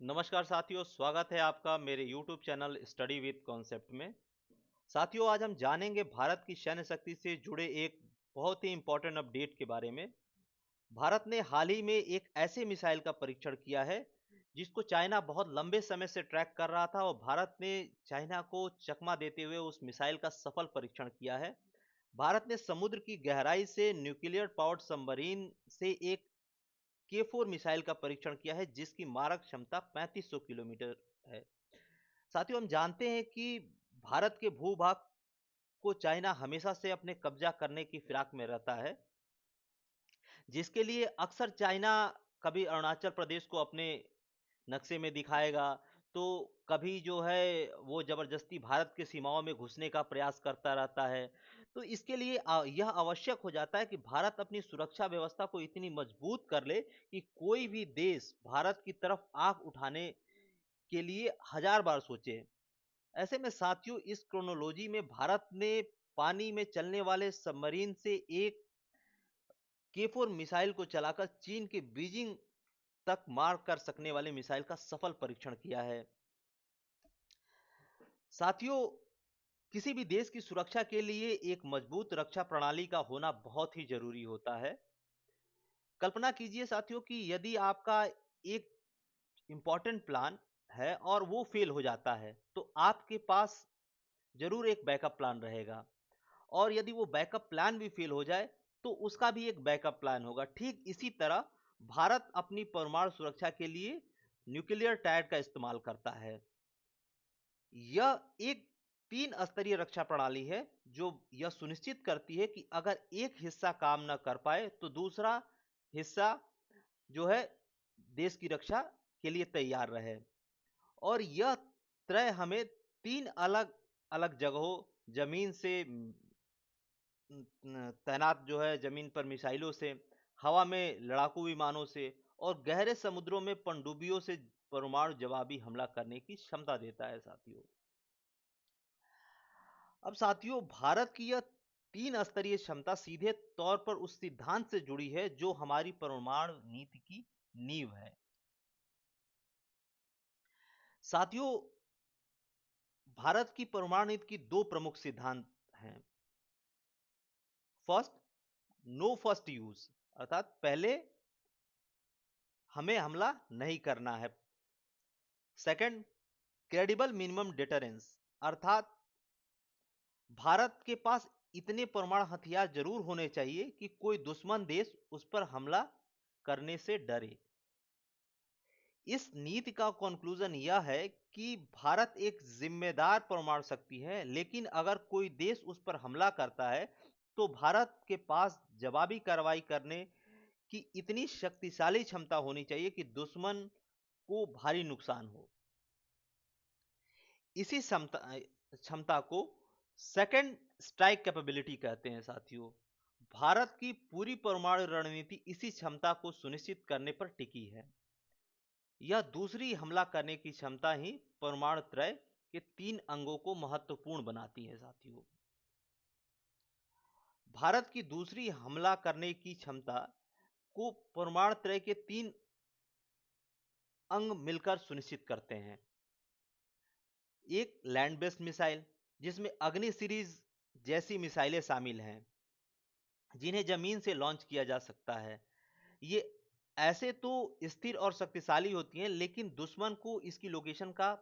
नमस्कार साथियों, स्वागत है आपका मेरे YouTube channel study with concept में। साथियों, आज हम जानेंगे भारत की सैन्य शक्ति से जुड़े एक बहुत ही इम्पोर्टेंट अपडेट के बारे में। भारत ने हाल ही में एक ऐसे मिसाइल का परीक्षण किया है जिसको चाइना बहुत लंबे समय से ट्रैक कर रहा था और भारत ने चाइना को चकमा देते हुए उस मिसाइल का सफल परीक्षण किया है। भारत ने समुद्र की गहराई से न्यूक्लियर पावर्ड सबमरीन से एक के 4 मिसाइल का परीक्षण किया है जिसकी मारक क्षमता 3500 किलोमीटर है। साथियों, हम जानते हैं कि भारत के भूभाग को चाइना हमेशा से अपने कब्जा करने की फिराक में रहता है, जिसके लिए अक्सर चाइना कभी अरुणाचल प्रदेश को अपने नक्शे में दिखाएगा, तो कभी जो है वो जबरदस्ती भारत की सीमाओं में घुसने का प्रयास करता रहता है। तो इसके लिए यह आवश्यक हो जाता है कि भारत अपनी सुरक्षा व्यवस्था को इतनी मजबूत कर ले कि कोई भी देश भारत की तरफ आंख उठाने के लिए हजार बार सोचे। ऐसे में साथियों, इस क्रोनोलॉजी में भारत ने पानी में चलने वाले सबमरीन से एक के 4 मिसाइल को चलाकर चीन के बीजिंग तक मार कर सकने वाले मिसाइल का सफल परीक्षण किया है। साथियों, किसी भी देश की सुरक्षा के लिए एक मजबूत रक्षा प्रणाली का होना बहुत ही जरूरी होता है। कल्पना कीजिए साथियों कि यदि आपका एक इंपॉर्टेंट प्लान है और वो फेल हो जाता है, तो आपके पास जरूर एक बैकअप प्लान रहेगा। और यदि वो बैकअप प्लान भी फेल हो जाए, तो उसका भी एक बैकअप प्लान होगा। ठीक इसी तरह भारत अपनी परमाणु सुरक्षा के लिए न्यूक्लियर टायर का इस्तेमाल करता है। यह एक 3 स्तरीय रक्षा प्रणाली है जो यह सुनिश्चित करती है कि अगर एक हिस्सा काम न कर पाए तो दूसरा हिस्सा जो है देश की रक्षा के लिए तैयार रहे। और यह त्रय हमें 3 अलग अलग जगहों, जमीन से तैनात जो है जमीन पर मिसाइलों से, हवा में लड़ाकू विमानों से और गहरे समुद्रों में पनडुब्बियों से परमाणु जवाबी हमला करने की क्षमता देता है साथियों। अब साथियों, भारत की यह 3 स्तरीय क्षमता सीधे तौर पर उस सिद्धांत से जुड़ी है जो हमारी परमाणु नीति की नींव है। साथियों, भारत की परमाणु नीति की 2 प्रमुख सिद्धांत हैं। फर्स्ट, नो फर्स्ट यूज, अर्थात पहले हमें हमला नहीं करना है। सेकंड, क्रेडिबल मिनिमम डिटरेंस, अर्थात भारत के पास इतने परमाणु हथियार जरूर होने चाहिए कि कोई दुश्मन देश उस पर हमला करने से डरे। इस नीति का कंक्लूजन यह है कि भारत एक जिम्मेदार परमाणु शक्ति है, लेकिन अगर कोई देश उस पर हमला करता है तो भारत के पास जवाबी कार्रवाई करने की इतनी शक्तिशाली क्षमता होनी चाहिए कि दुश्मन को भारी नुकसान हो। इसी क्षमता को सेकंड स्ट्राइक कैपेबिलिटी कहते हैं साथियों। भारत की पूरी परमाणु रणनीति इसी क्षमता को सुनिश्चित करने पर टिकी है। यह दूसरी हमला करने की क्षमता ही परमाणु त्रय के 3 अंगों को महत्वपूर्ण बनाती है साथियों। भारत की दूसरी हमला करने की क्षमता को परमाणु त्रय के 3 अंग मिलकर सुनिश्चित करते हैं। एक, लैंड बेस्ड मिसाइल, जिसमें अग्नि सीरीज जैसी मिसाइलें शामिल हैं जिन्हें जमीन से लॉन्च किया जा सकता है। ये ऐसे तो स्थिर और शक्तिशाली होती हैं, लेकिन दुश्मन को इसकी लोकेशन का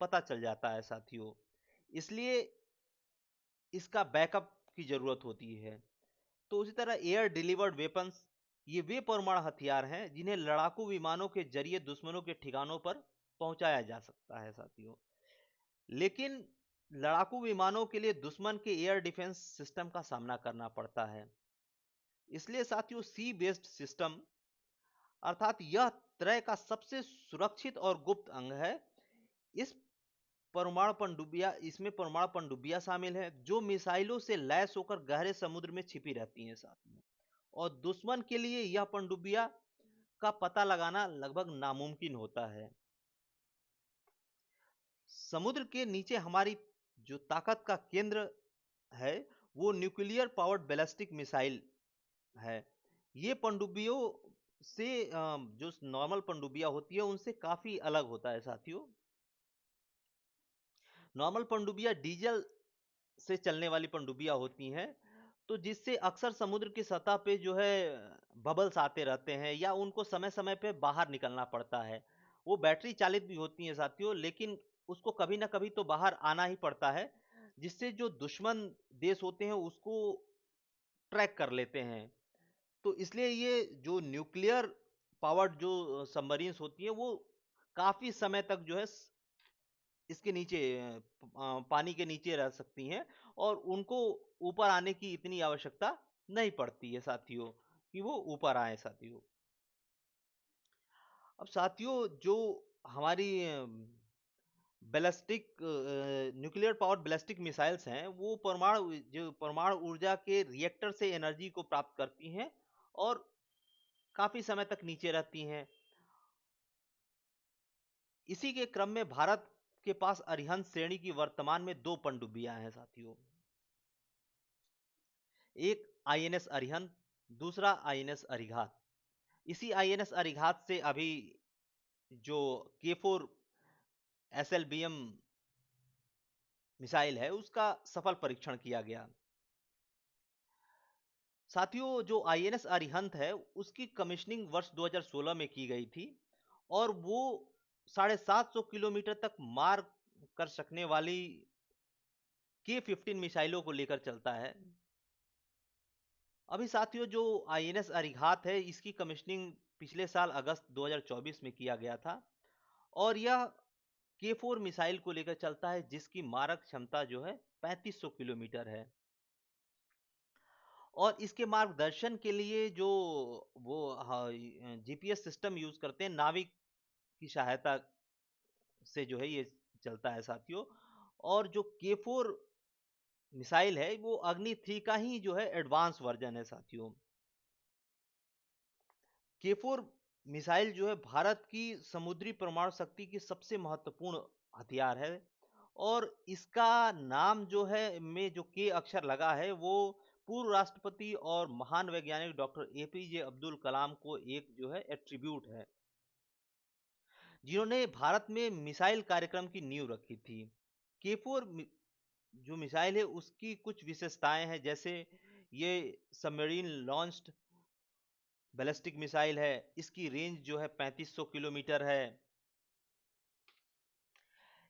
पता चल जाता है साथियों, इसलिए इसका बैकअप की जरूरत होती है। तो उसी तरह एयर डिलीवर्ड वेपन्स, ये वे परमाणु हथियार हैं जिन्हें लड़ाकू विमानों के जरिए दुश्मनों के ठिकानों पर पहुंचाया जा सकता है साथियों। लेकिन लड़ाकू विमानों के लिए दुश्मन के एयर डिफेंस सिस्टम का सामना करना पड़ता है। इसलिए साथियों, सी बेस्ड सिस्टम, अर्थात यह त्रय का सबसे सुरक्षित और गुप्त अंग है। इस इसमें परमाणु पनडुब्बियां शामिल है जो मिसाइलों से लैस होकर गहरे समुद्र में छिपी रहती हैं साथ में। और दुश्मन के लिए यह पनडुब्बियां का पता लगाना लगभग नामुमकिन होता है। समुद्र के नीचे हमारी जो ताकत का केंद्र है वो न्यूक्लियर पावर्ड बैलिस्टिक मिसाइल है। ये पनडुब्बियों से जो नॉर्मल पनडुब्बियां होती है उनसे काफी अलग होता है साथियों। नॉर्मल पनडुब्बियां डीजल से चलने वाली पनडुब्बियां होती हैं, तो जिससे अक्सर समुद्र की सतह पे जो है बबल्स आते रहते हैं या उनको समय-समय पे बाहर निकलना पड़ता है। वो बैटरी चालित भी होती हैं साथियों, लेकिन उसको कभी ना कभी तो बाहर आना ही पड़ता है, जिससे जो दुश्मन देश होते हैं उसको ट्रैक कर लेते हैं। तो इसलिए ये जो न्यूक्लियर पावर्ड जो सबमरीन्स होती हैं वो काफ़ी समय तक जो है इसके नीचे पानी के नीचे रह सकती हैं और उनको ऊपर आने की इतनी आवश्यकता नहीं पड़ती है साथियों, कि वो ऊपर आएँ साथियों। अब साथियों जो हमारी ballistic nuclear power ballistic missiles हैं, वो परमाणु ऊर्जा के रिएक्टर से एनर्जी को प्राप्त करती हैं और काफ़ी समय तक नीचे रहती हैं। इसी के क्रम में भारत के पास अरिहंत श्रेणी की वर्तमान में 2 पनडुब्बियां हैं साथियों। एक आईएनएस अरिहंत, दूसरा आईएनएस अरिघात। इसी आईएनएस अरिघात से अभी जो के4 एसएलबीएम मिसाइल है उसका सफल परीक्षण किया गया। साथियों जो आईएनएस अरिहंत है उसकी कमिश्निंग वर्ष 2016 में की गई थी और वो 750 किलोमीटर तक मार कर सकने वाली के-15 मिसाइलों को लेकर चलता है। अभी साथियों जो आईएनएस अरिघात है इसकी कमिश्निंग पिछले साल अगस्त 2024 में किया गया था और यह के4 मिसाइल को लेकर चलता है जिसकी मारक क्षमता जो है 3500 किलोमीटर है। और इसके मार्गदर्शन के लिए जो वो जीपीएस सिस्टम यूज करते हैं, नाविक की सहायता से जो है ये चलता है साथियों। और जो के4 मिसाइल है वो अग्नि 3 का ही जो है एडवांस वर्जन है साथियों। के4 मिसाइल जो है भारत की समुद्री परमाणु शक्ति की सबसे महत्वपूर्ण हथियार है और इसका नाम जो है में जो के अक्षर लगा है वो पूर्व राष्ट्रपति और महान वैज्ञानिक डॉक्टर एपीजे अब्दुल कलाम को एक जो है एट्रीब्यूट है, जिन्होंने भारत में मिसाइल कार्यक्रम की नींव रखी थी। के4 जो मिसाइल है उसकी कुछ विशेषताएं हैं, जैसे ये सबमरीन लॉन्च्ड बैलिस्टिक मिसाइल है, इसकी रेंज जो है 3500 किलोमीटर है।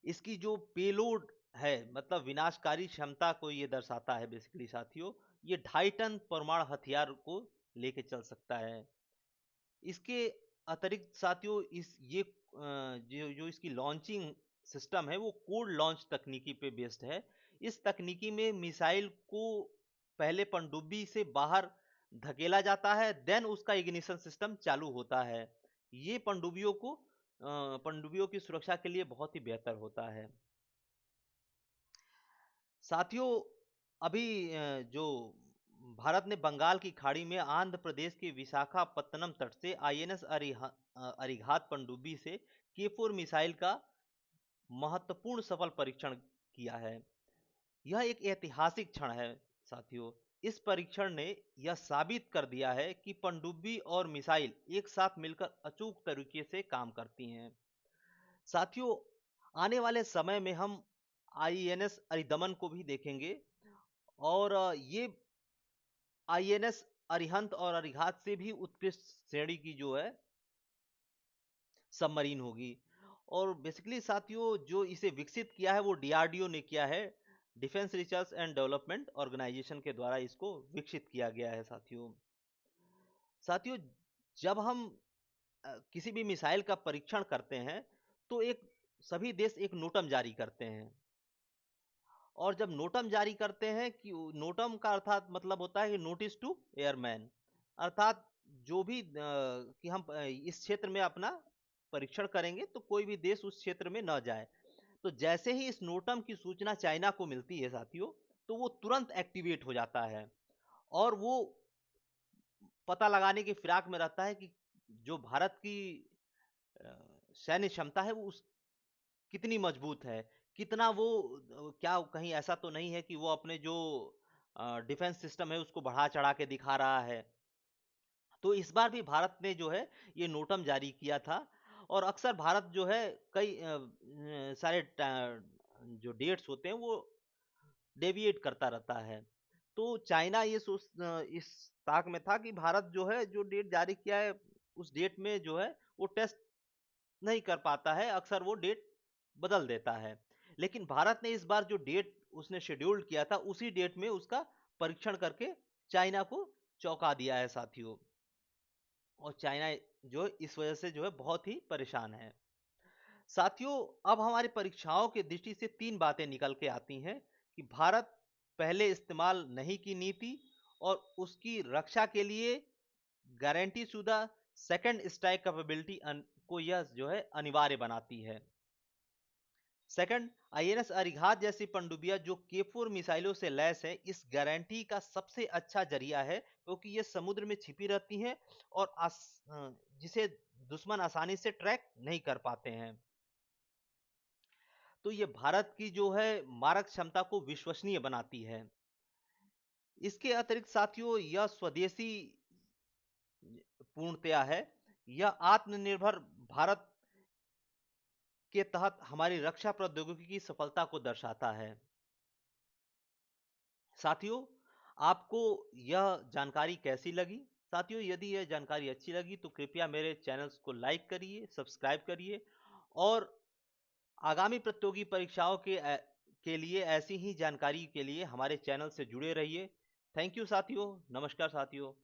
इसकी जो पेलोड है मतलब विनाशकारी क्षमता को ये दर्शाता है बेसिकली साथियों। ये 2.5 टन परमाणु हथियार को लेके चल सकता है। इसके अतिरिक्त साथियों जो जो इसकी लॉन्चिंग सिस्टम है वो कोल्ड लॉन्च तकनीकी पे बेस्ड है। इस तकनीकी में मिसाइल को पहले पनडुब्बी से बाहर धकेला जाता है, देन उसका इग्निशन सिस्टम चालू होता है। ये पनडुब्बियों की सुरक्षा के लिए बहुत ही बेहतर होता है। साथियों अभी जो भारत ने बंगाल की खाड़ी में आंध्र प्रदेश के विशाखापत्तनम तट से आईएनएस अरिघात पनडुब्बी से के4 मिसाइल का महत्वपूर्ण सफल परीक्षण किया है। यह एक ऐतिहासिक क्षण है साथियों। इस परीक्षण ने यह साबित कर दिया है कि पनडुब्बी और मिसाइल एक साथ मिलकर अचूक तरीके से काम करती हैं। साथियों आने वाले समय में हम आईएनएस अरिदमन को भी देखेंगे और ये आईएनएस अरिहंत और अरिघात से भी उत्कृष्ट श्रेणी की जो है सबमरीन होगी। और बेसिकली साथियों जो इसे विकसित किया है वो डीआरडीओ ने किया है, defence research and development organisation के द्वारा इसको विकसित किया गया है साथियों। साथियों जब हम किसी भी मिसाइल का परीक्षण करते हैं तो एक सभी देश एक नोटम जारी करते हैं और जब नोटम जारी करते हैं कि नोटम का अर्थात मतलब होता है कि नोटिस टू एयरमैन, अर्थात जो भी कि हम इस क्षेत्र में अपना परीक्षण करेंगे तो कोई भी देश उस क्षेत्र में न जाए। तो जैसे ही इस नोटम की सूचना चाइना को मिलती है साथियों तो वो तुरंत एक्टिवेट हो जाता है और वो पता लगाने की फिराक में रहता है कि जो भारत की अ, सैन्य क्षमता है वो उस कितनी मजबूत है, कितना वो क्या कहीं ऐसा तो नहीं है कि वो अपने जो डिफेंस सिस्टम है उसको बढ़ा चढ़ा के दिखा रहा है। तो इस बार भी भारत ने जो है ये नोटम जारी किया था। और अक्सर भारत जो है कई सारे जो डेट्स होते हैं वो डेविएट करता रहता है। तो चाइना ये इस ताक में था कि भारत जो है जो डेट जारी किया है उस डेट में जो है वो टेस्ट नहीं कर पाता है, अक्सर वो डेट बदल देता है। लेकिन भारत ने इस बार जो डेट उसने शेड्यूल्ड किया था उसी डेट में उसका परीक्षण करके चाइना को चौंका दिया है साथियों। और चाइना जो इस वजह से जो है बहुत ही परेशान है। साथियों, अब हमारी परीक्षाओं की दृष्टि से 3 बातें निकल के आती हैं कि भारत पहले इस्तेमाल नहीं की नीति और उसकी रक्षा के लिए गारंटी शुदा सेकंड स्ट्राइक कैपेबिलिटी को यह जो है अनिवार्य बनाती है। सेकंड, आईएनएस अरिघात जैसी पनडुब्बियां जो के4 मिसाइलों से लैस है इस गारंटी का सबसे अच्छा जरिया है, क्योंकि ये समुद्र में छिपी रहती हैं और जिसे दुश्मन आसानी से ट्रैक नहीं कर पाते हैं। तो ये भारत की जो है मारक क्षमता को विश्वसनीय बनाती है। इसके अतिरिक्त साथियों, यह स्वदेशी पूर्णतया है। यह आत्मनिर्भर भारत के तहत हमारी रक्षा प्रौद्योगिकी की सफलता को दर्शाता है। साथियों, आपको यह जानकारी कैसी लगी? साथियों, यदि यह जानकारी अच्छी लगी तो कृपया मेरे चैनल्स को लाइक करिए, सब्सक्राइब करिए और आगामी प्रतियोगी परीक्षाओं के लिए ऐसी ही जानकारी के लिए हमारे चैनल से जुड़े रहिए। थैंक यू साथियों। नमस्कार साथियों।